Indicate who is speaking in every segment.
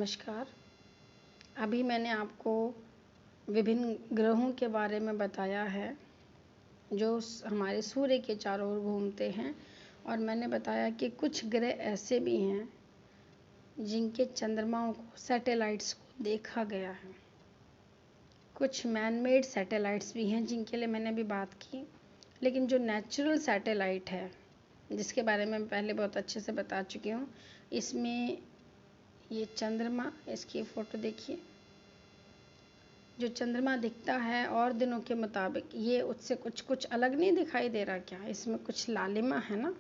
Speaker 1: नमस्कार। अभी मैंने आपको विभिन्न ग्रहों के बारे में बताया है जो हमारे सूर्य के चारों ओर घूमते हैं, और मैंने बताया कि कुछ ग्रह ऐसे भी हैं जिनके चंद्रमाओं को, सैटेलाइट्स को देखा गया है। कुछ मैन मेड सैटेलाइट्स भी हैं जिनके लिए मैंने अभी बात की, लेकिन जो नेचुरल सैटेलाइट है जिसके बारे में मैं पहले बहुत अच्छे से बता चुकी हूँ, इसमें ये चंद्रमा, इसकी फ़ोटो देखिए। जो चंद्रमा दिखता है और दिनों के मुताबिक ये उससे कुछ कुछ अलग नहीं दिखाई दे रहा क्या? इसमें कुछ लालिमा है ना।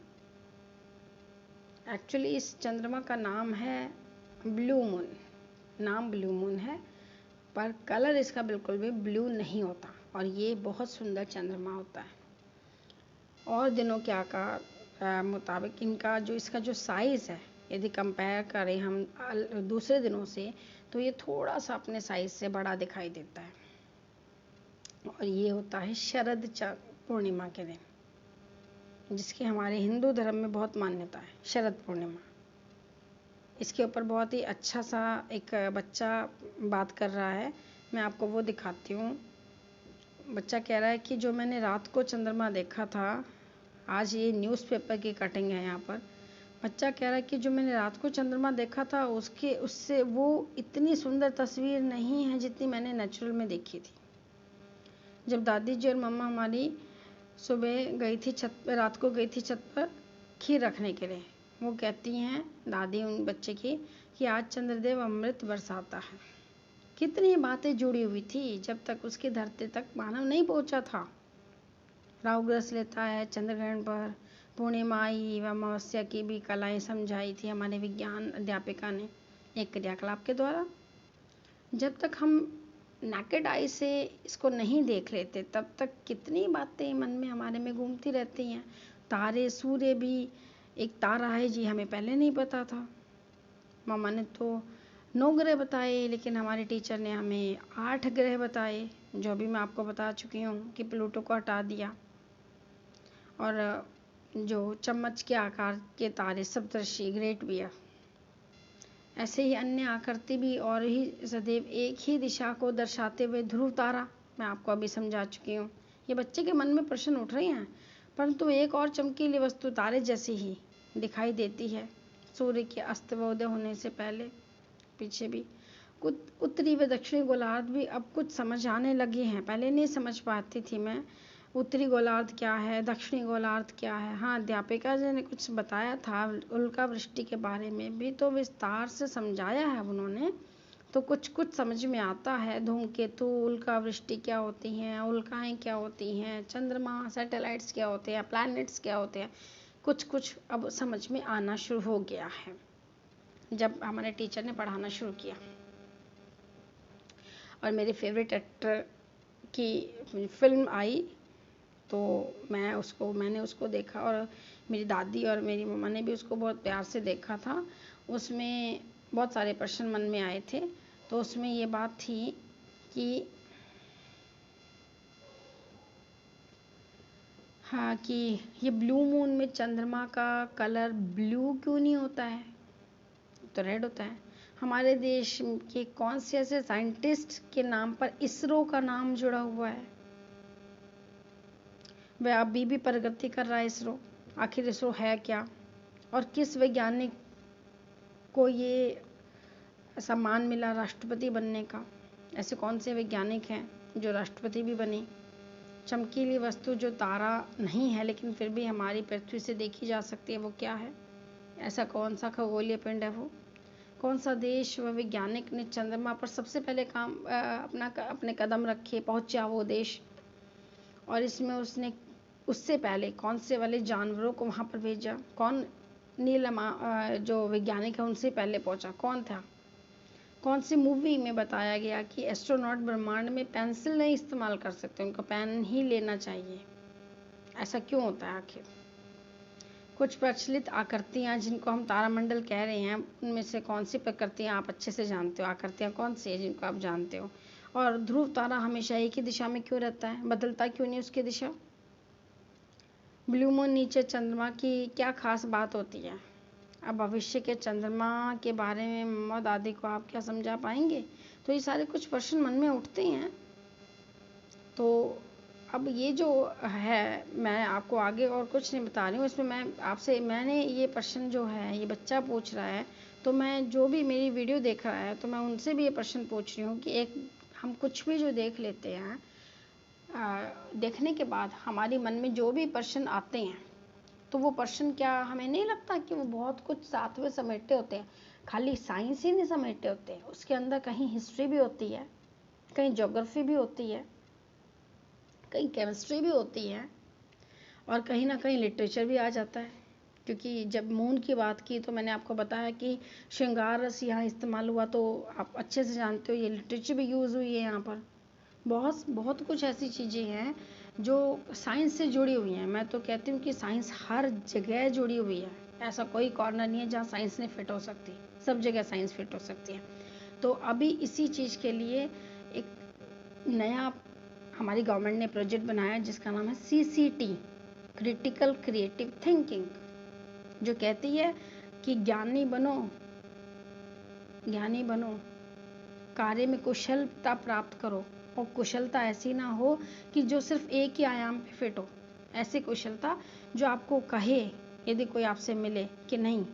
Speaker 1: एक्चुअली इस चंद्रमा का नाम है ब्लू मून। नाम ब्लू मून है, पर कलर इसका बिल्कुल भी ब्लू नहीं होता, और ये बहुत सुंदर चंद्रमा होता है। और दिनों के आकार मुताबिक इसका जो साइज़ है, यदि कंपेयर करें हम दूसरे दिनों से, तो ये थोड़ा सा अपने साइज से बड़ा दिखाई देता है। और ये होता है शरद पूर्णिमा के दिन, जिसकी हमारे हिंदू धर्म में बहुत मान्यता है। शरद पूर्णिमा, इसके ऊपर बहुत ही अच्छा सा एक बच्चा बात कर रहा है, मैं आपको वो दिखाती हूँ। बच्चा कह रहा है कि जो मैंने रात को चंद्रमा देखा था, आज ये न्यूज़पेपर की कटिंग है यहाँ पर। बच्चा कह रहा है कि जो मैंने रात को चंद्रमा देखा था उससे वो इतनी सुंदर तस्वीर नहीं है जितनी मैंने नेचुरल में देखी थी। जब दादी जी और मम्मा हमारी सुबह गई थी रात को गई थी छत पर खीर रखने के लिए, वो कहती हैं दादी उन बच्चे की कि आज चंद्रदेव अमृत बरसाता है। कितनी बातें जुड़ी हुई थी जब तक उसकी धरती तक मानव नहीं पहुंचा था। राहु ग्रस लेता है चंद्रग्रहण पर, पूर्णिमा व अमावस्या की भी कलाएं समझाई थी हमारे विज्ञान अध्यापिका ने एक क्रियाकलाप के द्वारा। जब तक हम नेकेड आई से इसको नहीं देख लेते, तब तक कितनी बातें मन में हमारे में घूमती रहती हैं। तारे, सूर्य भी एक तारा है जी, हमें पहले नहीं पता था। मामा ने तो 9 ग्रह बताए, लेकिन हमारे टीचर ने हमें 8 ग्रह बताए, जो भी मैं आपको बता चुकी हूँ कि प्लूटो को हटा दिया। और जो चम्मच के आकार के तारे, सप्तर्षि, ग्रेट बियर, ऐसे ही अन्य आकृति भी, और ही सदैव एक ही दिशा को दर्शाते हुए ध्रुव तारा मैं आपको अभी समझा चुकी हूँ। ये बच्चे के मन में प्रश्न उठ रहे हैं, परंतु एक और चमकीली वस्तु तारे जैसी ही दिखाई देती है सूर्य के अस्त व उदय होने से पहले। पीछे भी कुछ उत्तरी व दक्षिणी गोलार्ध भी अब कुछ समझ आने लगे हैं। पहले नहीं समझ पाती थी मैं, उत्तरी गोलार्ध क्या है, दक्षिणी गोलार्ध क्या है। हाँ, अध्यापिका जी ने कुछ बताया था उल्का वृष्टि के बारे में भी, तो विस्तार से समझाया है उन्होंने, तो कुछ कुछ समझ में आता है। धूमकेतु, उल्का वृष्टि क्या होती हैं, उल्काएं क्या होती हैं, चंद्रमा, सैटेलाइट्स क्या होते हैं, प्लैनेट्स क्या होते हैं, कुछ कुछ अब समझ में आना शुरू हो गया है जब हमारे टीचर ने पढ़ाना शुरू किया। और मेरे फेवरेट एक्टर की फिल्म आई, तो मैंने उसको देखा, और मेरी दादी और मेरी मम्मा ने भी उसको बहुत प्यार से देखा था। उसमें बहुत सारे प्रश्न मन में आए थे, तो उसमें ये बात थी कि हाँ, कि ये ब्लू मून में चंद्रमा का कलर ब्लू क्यों नहीं होता है, तो रेड होता है। हमारे देश के कौन से ऐसे साइंटिस्ट के नाम पर इसरो का नाम जुड़ा हुआ है? वह अभी भी प्रगति कर रहा है इसरो। आखिर इसरो है क्या, और किस वैज्ञानिक को ये सम्मान मिला राष्ट्रपति बनने का? ऐसे कौन से वैज्ञानिक हैं जो राष्ट्रपति भी बने? चमकीली वस्तु जो तारा नहीं है लेकिन फिर भी हमारी पृथ्वी से देखी जा सकती है, वो क्या है? ऐसा कौन सा खगोलीय पिंड है वो? कौन सा देश व वैज्ञानिक ने चंद्रमा पर सबसे पहले अपने कदम रखे, पहुंचा वो देश? और इसमें उसने उससे पहले कौन से वाले जानवरों को वहाँ पर भेजा? कौन जो वैज्ञानिक है उनसे पहले पहुंचा, कौन था? कौन सी मूवी में बताया गया कि एस्ट्रोनॉट ब्रह्मांड में पेंसिल नहीं इस्तेमाल कर सकते, उनको पेन ही लेना चाहिए? ऐसा क्यों होता है आखिर? कुछ प्रचलित आकृतियाँ जिनको हम तारामंडल कह रहे हैं, उनमें से कौन सी प्रकृतियाँ आप अच्छे से जानते हो? आकृतियाँ कौन सी है जिनको आप जानते हो? और ध्रुव तारा हमेशा एक ही दिशा में क्यों रहता है, बदलता क्यों नहीं उसकी दिशा? ब्लू मून नीचे चंद्रमा की क्या खास बात होती है? अब भविष्य के चंद्रमा के बारे में मम्मा दादी को आप क्या समझा पाएंगे? तो ये सारे कुछ प्रश्न मन में उठते हैं। तो अब ये जो है, मैं आपको आगे और कुछ नहीं बता रही हूँ इसमें। मैंने ये प्रश्न जो है, ये बच्चा पूछ रहा है, तो मैं जो भी मेरी वीडियो देख रहा है तो मैं उनसे भी ये प्रश्न पूछ रही हूँ कि एक हम कुछ भी जो देख लेते हैं, देखने के बाद हमारे मन में जो भी प्रश्न आते हैं, तो वो प्रश्न क्या हमें नहीं लगता कि वो बहुत कुछ साथ में समेटे होते हैं? खाली साइंस ही नहीं समेटे होते, उसके अंदर कहीं हिस्ट्री भी होती है, कहीं ज्योग्राफी भी होती है, कहीं केमिस्ट्री भी होती है, और कहीं ना कहीं लिटरेचर भी आ जाता है। क्योंकि जब मून की बात की तो मैंने आपको बताया कि श्रृंगार रस यहाँ इस्तेमाल हुआ, तो आप अच्छे से जानते हो ये लिटरेचर भी यूज़ हुई है यहाँ पर। बहुत बहुत कुछ ऐसी चीज़ें हैं जो साइंस से जुड़ी हुई हैं। मैं तो कहती हूँ कि साइंस हर जगह जुड़ी हुई है। ऐसा कोई कॉर्नर नहीं है जहाँ साइंस नहीं फिट हो सकती, सब जगह साइंस फिट हो सकती है। तो अभी इसी चीज़ के लिए एक नया हमारी गवर्नमेंट ने प्रोजेक्ट बनाया जिसका नाम है CCT, क्रिटिकल क्रिएटिव थिंकिंग, जो कहती है कि ज्ञानी बनो, कार्य में कुशलता प्राप्त करो, और कुशलता ऐसी ना हो कि जो सिर्फ एक ही आयाम पे फिट हो। ऐसी कुशलता जो आपको कहे, यदि कोई आपसे मिले, कि नहीं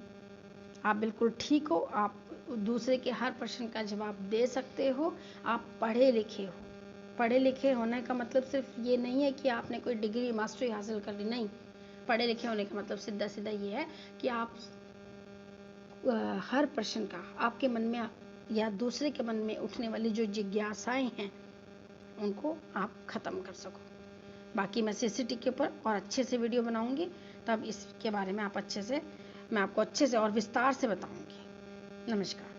Speaker 1: आप बिल्कुल ठीक हो, आप दूसरे के हर प्रश्न का जवाब दे सकते हो, आप पढ़े लिखे हो। पढ़े लिखे होने का मतलब सिर्फ ये नहीं है कि आपने कोई डिग्री मास्टरी हासिल कर ली, नहीं। पढ़े लिखे होने का मतलब सीधा सीधा ये है कि आप हर प्रश्न का आपके मन में या दूसरे के मन में उठने वाली जो जिज्ञासाएं हैं उनको आप ख़त्म कर सको। बाकी मैं CCT के ऊपर और अच्छे से वीडियो बनाऊंगी, तब इसके बारे में मैं आपको अच्छे से और विस्तार से बताऊंगी। नमस्कार।